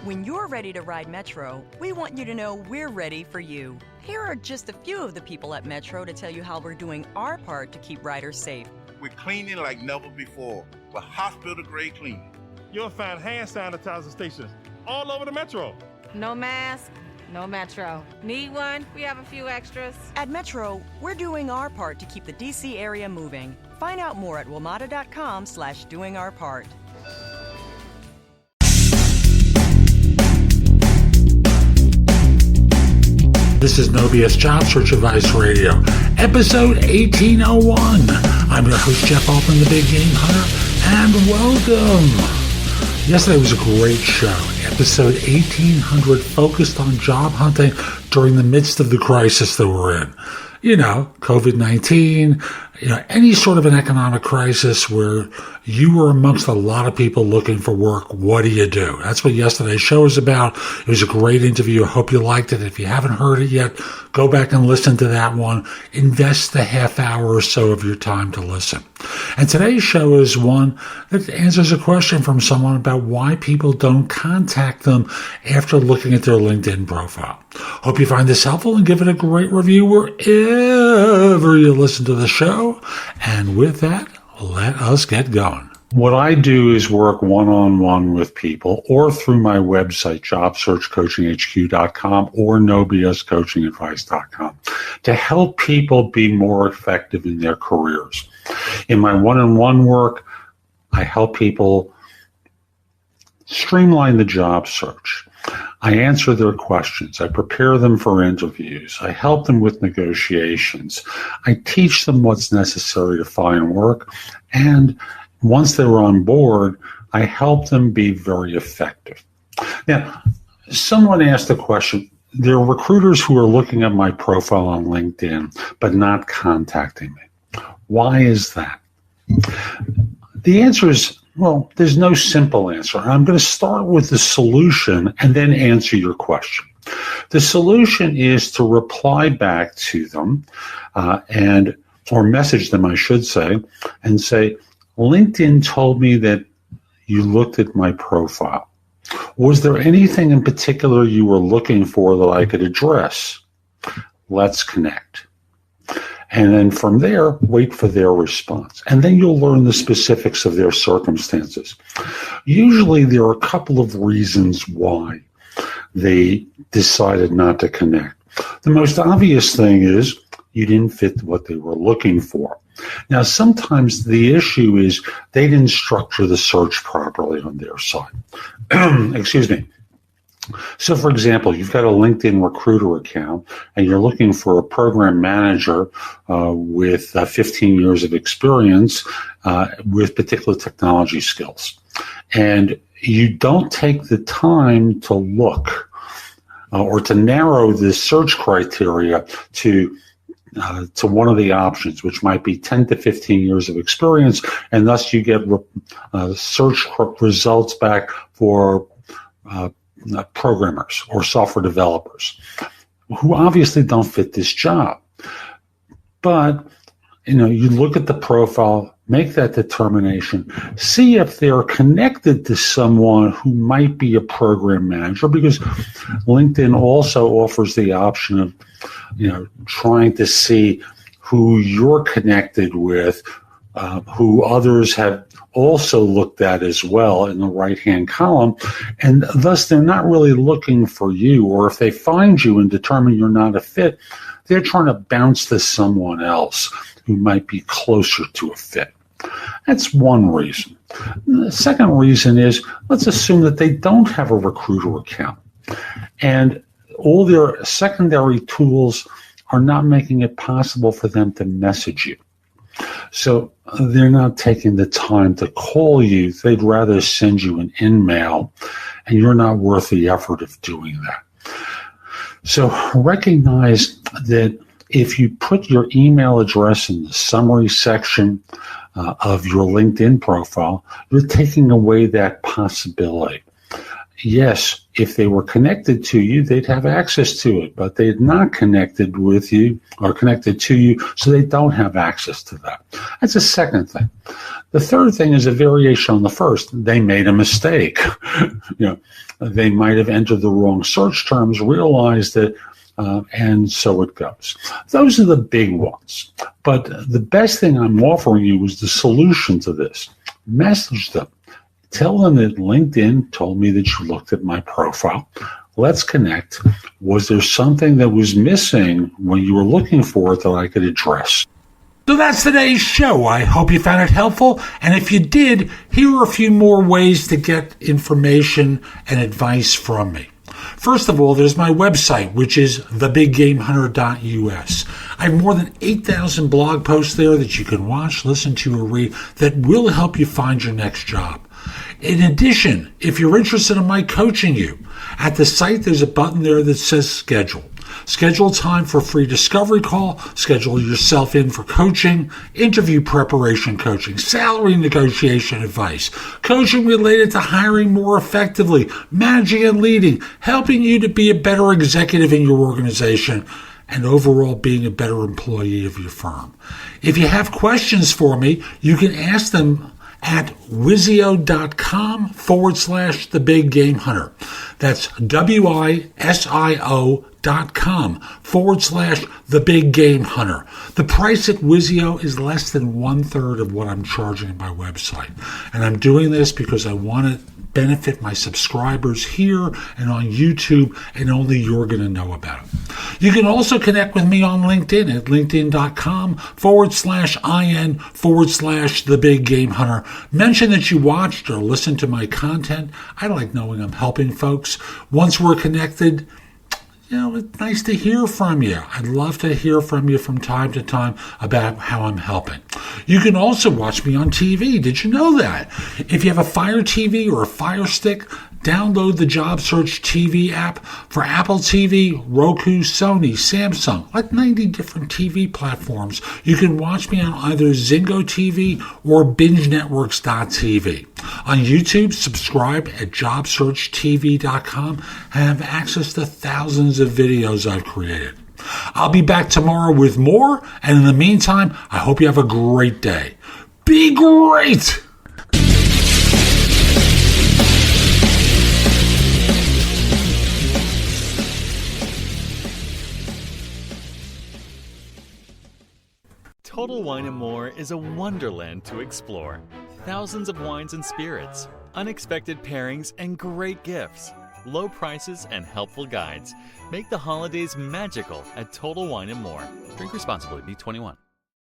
When you're ready to ride Metro, we want you to know we're ready for you. Here are just a few of the people at Metro to tell you how we're doing our part to keep riders safe. We're cleaning like never before with hospital-grade cleaning. You'll find hand sanitizer stations all over the Metro. No mask, no Metro. Need one? We have a few extras. At Metro, we're doing our part to keep the D.C. area moving. Find out more at WMATA.com/doingourpart. This is No BS Job Search Advice Radio, episode 1801. I'm your host, Jeff Altman, the Big Game Hunter, and welcome. Yesterday was a great show. Episode 1800 focused on job hunting during the midst of the crisis that we're in. You know, COVID-19, any sort of an economic crisis where you were amongst a lot of people looking for work. What do you do? That's what yesterday's show was about. It was a great interview. I hope you liked it. If you haven't heard it yet, go back and listen to that one. Invest the half hour or so of your time to listen. And today's show is one that answers a question from someone about why people don't contact them after looking at their LinkedIn profile. Hope you find this helpful and give it a great review wherever you listen to the show. And with that, let us get going. What I do is work one-on-one with people or through my website, JobSearch.Coaching.HQ.com or NoBSCoachingAdvice.com to help people be more effective in their careers. In my one-on-one work, I help people streamline the job search. I answer their questions. I prepare them for interviews. I help them with negotiations. I teach them what's necessary to find work. And once they're on board, I help them be very effective. Now, someone asked the question, there are recruiters who are looking at my profile on LinkedIn, but not contacting me. Why is that? The answer is, well, there's no simple answer. I'm going to start with the solution and then answer your question. The solution is to reply back to them or message them, I should say, and say, LinkedIn told me that you looked at my profile. Was there anything in particular you were looking for that I could address? Let's connect. And then from there, wait for their response. And then you'll learn the specifics of their circumstances. Usually there are a couple of reasons why they decided not to connect. The most obvious thing is you didn't fit what they were looking for. Now, sometimes the issue is they didn't structure the search properly on their side. Excuse me. So, for example, you've got a LinkedIn recruiter account and you're looking for a program manager with 15 years of experience with particular technology skills. And you don't take the time to look or to narrow the search criteria to one of the options, which might be 10 to 15 years of experience, and thus you get search results back for programmers or software developers who obviously don't fit this job. But, you look at the profile, make that determination, see if they're connected to someone who might be a program manager, because LinkedIn also offers the option of, trying to see who you're connected with, who others have also looked at as well in the right-hand column, and thus they're not really looking for you, or if they find you and determine you're not a fit, they're trying to bounce to someone else who might be closer to a fit. That's one reason. The second reason is, let's assume that they don't have a recruiter account, and all their secondary tools are not making it possible for them to message you. So they're not taking the time to call you. They'd rather send you an email, and you're not worth the effort of doing that. So recognize that if you put your email address in the summary section of your LinkedIn profile, you're taking away that possibility. yes, if they were connected to you, they'd have access to it, but they're not connected with you or connected to you, so they don't have access to that. That's the second thing. The third thing is a variation on the first. They made a mistake. They might have entered the wrong search terms, realized it, and so it goes. Those are the big ones. But the best thing I'm offering you is the solution to this. Message them. Tell them that LinkedIn told me that you looked at my profile. Let's connect. Was there something that was missing when you were looking for it that I could address? So that's today's show. I hope you found it helpful. And if you did, here are a few more ways to get information and advice from me. First of all, there's my website, which is thebiggamehunter.us. I have more than 8,000 blog posts there that you can watch, listen to, or read that will help you find your next job. In addition, if you're interested in my coaching you, at the site there's a button there that says schedule. Schedule time for a free discovery call, schedule yourself in for coaching, interview preparation coaching, salary negotiation advice, coaching related to hiring more effectively, managing and leading, helping you to be a better executive in your organization, and overall being a better employee of your firm. If you have questions for me, you can ask them at Wizio.com/The Big Game Hunter. That's WISIO.com/The Big Game Hunter. The price at Wizio is less than 1/3 of what I'm charging at my website. And I'm doing this because I want to benefit my subscribers here and on YouTube, and only you're going to know about it. You can also connect with me on LinkedIn at linkedin.com/IN/The Big Game Hunter. Mention that you watched or listened to my content. I like knowing I'm helping folks. Once we're connected, it's nice to hear from you. I'd love to hear from you from time to time about how I'm helping. You can also watch me on TV. Did you know that? If you have a Fire TV or a Fire Stick, download the JobSearch TV app for Apple TV, Roku, Sony, Samsung, like 90 different TV platforms. You can watch me on either Zingo TV or BingeNetworks.tv. On YouTube, subscribe at JobSearch.TV.com and have access to thousands of videos I've created. I'll be back tomorrow with more, and in the meantime, I hope you have a great day. Be great! Total Wine & More is a wonderland to explore. Thousands of wines and spirits, unexpected pairings, and great gifts. Low prices and helpful guides make the holidays magical at Total Wine & More. Drink responsibly. Be 21.